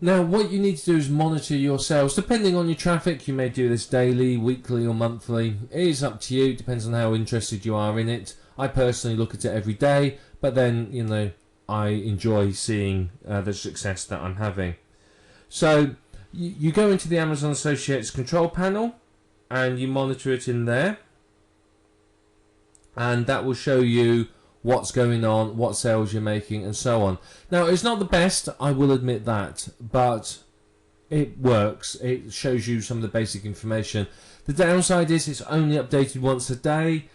Now, what you need to do is monitor your sales. Depending on your traffic, you may do this daily, weekly, or monthly. It is up to you. Depends on how interested you are in it. I personally look at it every day, but then, I enjoy seeing the success that I'm having. So, you go into the Amazon Associates control panel, and you monitor it in there. And that will show you what's going on, what sales you're making, and so on. Now, it's not the best, I will admit that, but it works. It shows you some of the basic information. The downside is it's only updated once a day.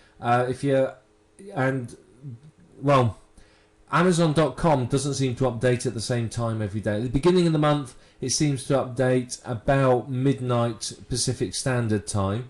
Amazon.com doesn't seem to update at the same time every day. At the beginning of the month, it seems to update about midnight Pacific Standard Time.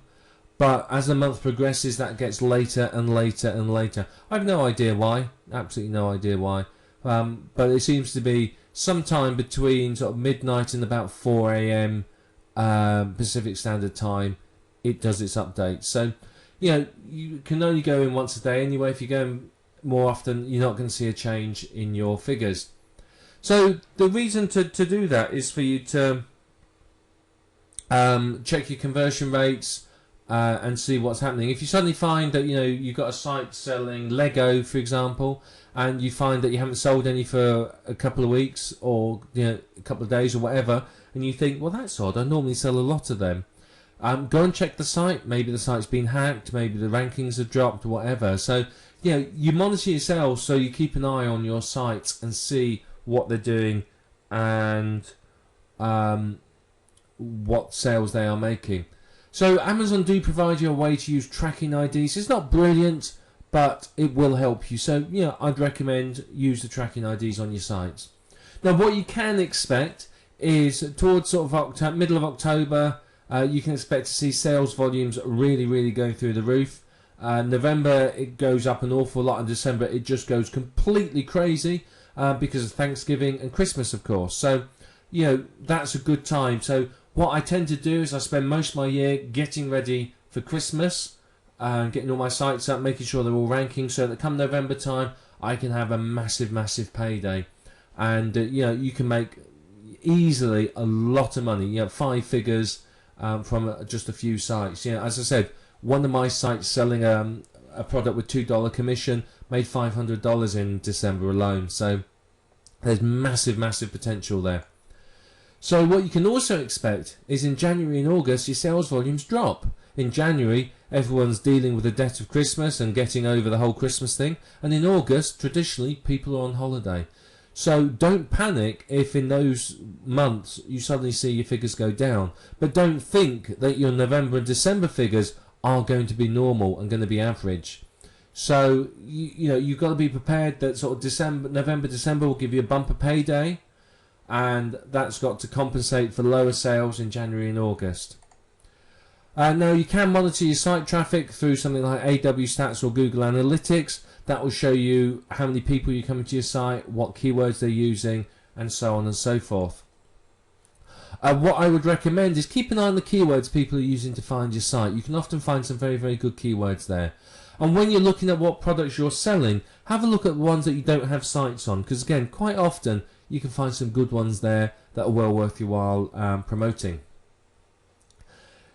But as the month progresses, that gets later and later and later. I have no idea why. Absolutely no idea why. But it seems to be sometime between sort of midnight and about 4 a.m. Pacific Standard Time, it does its update. So, you can only go in once a day anyway. If you go in more often, you're not going to see a change in your figures. So the reason to do that is for you to check your conversion rates, and see what's happening. If you suddenly find that you've got a site selling Lego, for example, and you find that you haven't sold any for a couple of weeks or a couple of days or whatever, and you think, well, that's odd, I normally sell a lot of them, go and check the site. Maybe the site's been hacked, maybe the rankings have dropped, whatever. So you monitor your sales, so you keep an eye on your sites and see what they're doing and what sales they are making. So Amazon do provide you a way to use tracking IDs. It's not brilliant, but it will help you. So, I'd recommend use the tracking IDs on your sites. Now, what you can expect is towards sort of middle of October, you can expect to see sales volumes really, really going through the roof. November, it goes up an awful lot. In December, it just goes completely crazy because of Thanksgiving and Christmas, of course. So, that's a good time. So, what I tend to do is I spend most of my year getting ready for Christmas, getting all my sites up, making sure they're all ranking, so that come November time, I can have a massive, massive payday. And, you can make easily a lot of money, 5 figures from just a few sites. As I said, one of my sites selling a product with $2 commission made $500 in December alone. So there's massive, massive potential there. So what you can also expect is in January and August, your sales volumes drop. In January, everyone's dealing with the debt of Christmas and getting over the whole Christmas thing. And in August, traditionally, people are on holiday. So don't panic if in those months you suddenly see your figures go down. But don't think that your November and December figures are going to be normal and going to be average. So, you've got to be prepared that sort of November, December will give you a bumper payday. And that's got to compensate for lower sales in January and August. Now you can monitor your site traffic through something like AW Stats or Google Analytics. That will show you how many people are coming to your site, what keywords they're using, and so on and so forth. What I would recommend is keep an eye on the keywords people are using to find your site. You can often find some very, very good keywords there. And when you're looking at what products you're selling, have a look at the ones that you don't have sites on, because again, quite often you can find some good ones there that are well worth your while promoting.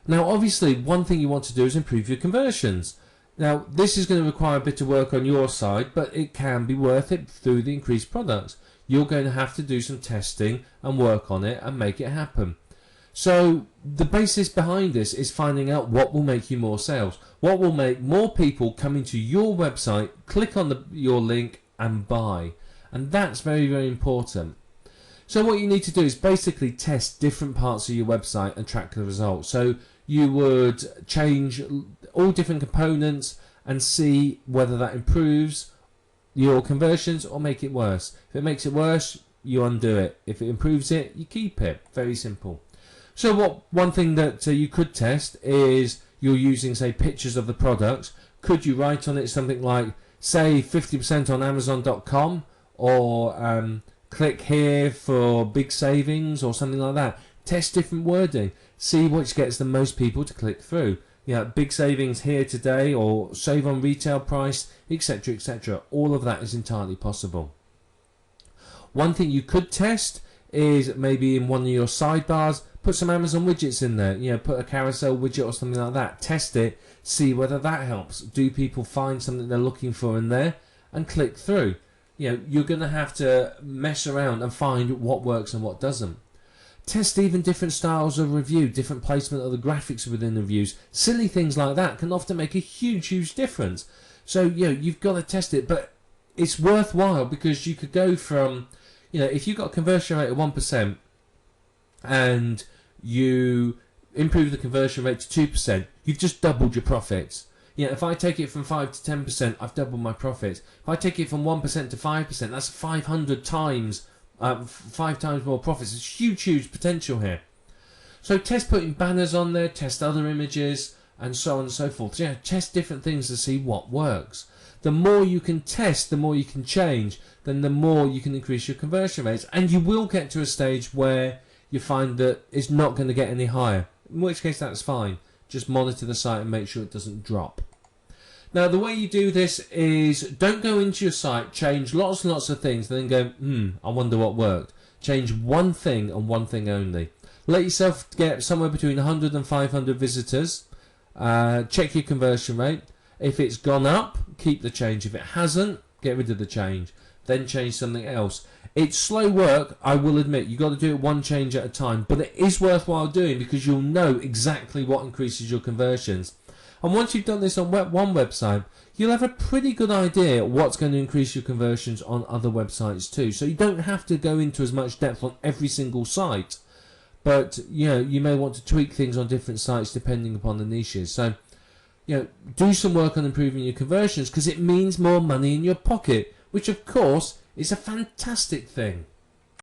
Now, obviously, one thing you want to do is improve your conversions. Now, this is going to require a bit of work on your side, but it can be worth it through the increased products. You're going to have to do some testing and work on it and make it happen. So the basis behind this is finding out what will make you more sales, what will make more people come into your website, click on your link and buy. And that's very, very important. So what you need to do is basically test different parts of your website and track the results. So you would change all different components and see whether that improves your conversions or make it worse. If it makes it worse, you undo it. If it improves it, you keep it. Very simple. So one thing that you could test is you're using, say, pictures of the products. Could you write on it something like, say, 50% on Amazon.com or click here for big savings or something like that. Test different wording. See which gets the most people to click through. Big savings here today or save on retail price, etc., etc. All of that is entirely possible. One thing you could test is maybe in one of your sidebars, put some Amazon widgets in there. You know, put a carousel widget or something like that. Test it, see whether that helps. Do people find something they're looking for in there and click through? You know, you're going to have to mess around and find what works and what doesn't. Test even different styles of review, different placement of the graphics within the reviews. Silly things like that can often make a huge difference. So, you know, you've got to test it, but it's worthwhile because you could go from, you know, if you've got a conversion rate of 1% and you improve the conversion rate to 2%, you've just doubled your profits. You know, if I take it from 5 to 10%, I've doubled my profits. If I take it from 1% to 5%, that's 500 times, 5 times more profits. There's huge potential here. So test putting banners on there, test other images, and so on and so forth. So, yeah, test different things to see what works. The more you can test, the more you can change, then the more you can increase your conversion rates. And you will get to a stage where you find that it's not going to get any higher, in which case that's fine. Just monitor the site and make sure it doesn't drop. Now, the way you do this is don't go into your site, change lots and lots of things, and then go, I wonder what worked. Change one thing and one thing only. Let yourself get somewhere between 100 and 500 visitors. Check your conversion rate. If it's gone up, keep the change. If it hasn't, get rid of the change. Then change something else. It's slow work, I will admit. You've got to do it one change at a time. But it is worthwhile doing because you'll know exactly what increases your conversions. And once you've done this on one website, you'll have a pretty good idea what's going to increase your conversions on other websites too. So you don't have to go into as much depth on every single site. But, you know, you may want to tweak things on different sites depending upon the niches. So, you know, do some work on improving your conversions because it means more money in your pocket, which of course is a fantastic thing.